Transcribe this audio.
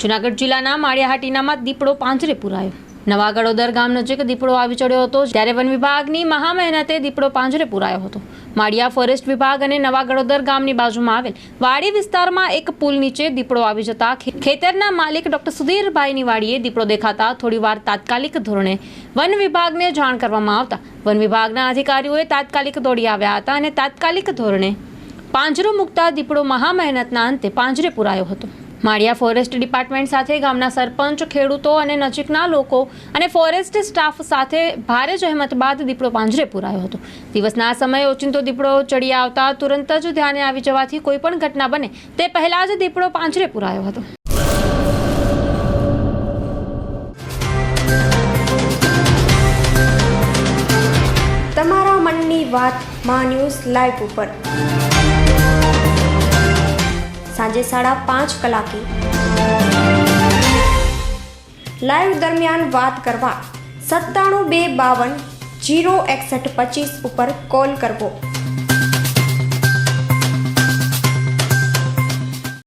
જૂનાગઢ જિલ્લાના માળિયાહાટીનામાં દીપડો પાંજરે પુરાયો। નવા ગળોદર ગામ નજીક દીપડો આવી ચડ્યો હતો, જ્યારે વન વિભાગની મહા મહેનતે દીપડો પાંજરે પુરાયો હતો। માળિયા ફોરેસ્ટ વિભાગ અને નવા ગળોદર ગામની બાજુમાં આવેલ વાડી વિસ્તારમાં એક પુલ નીચે દીપડો આવી જતા ખેતરના માલિક ડોક્ટર સુધીરભાઈની વાડીએ દીપડો દેખાતા થોડીવાર તાત્કાલિક ધોરણે વન વિભાગને જાણ કરવામાં આવતા વન વિભાગના અધિકારીઓએ તાત્કાલિક દોડી આવ્યા હતા અને તાત્કાલિક ધોરણે પાંજરો મૂકતા દીપડો મહા મહેનતના અંતે પાંજરે પુરાયો હતો। માળિયા ફોરેસ્ટ ડિપાર્ટમેન્ટ સાથે ગામના સરપંચ, ખેડૂતો અને નજીકના લોકો અને ફોરેસ્ટ સ્ટાફ સાથે ભારે જહેમત બાદ દીપડો પાંજરે પુરાયો હતો। દિવસના સમયે ઓચિંતો દીપડો ચડી આવતા તુરંત જ ધ્યાને આવી જવાથી કોઈ પણ ઘટના બને તે પહેલા જ દીપડો પાંજરે પુરાયો હતો। તમારા મનની વાત માં ન્યૂઝ લાઈવ ઉપર સાંજે 5:30 કલાકે લાઈવ દરમિયાન વાત કરવા 97 252 06125 ઉપર કોલ કરવો।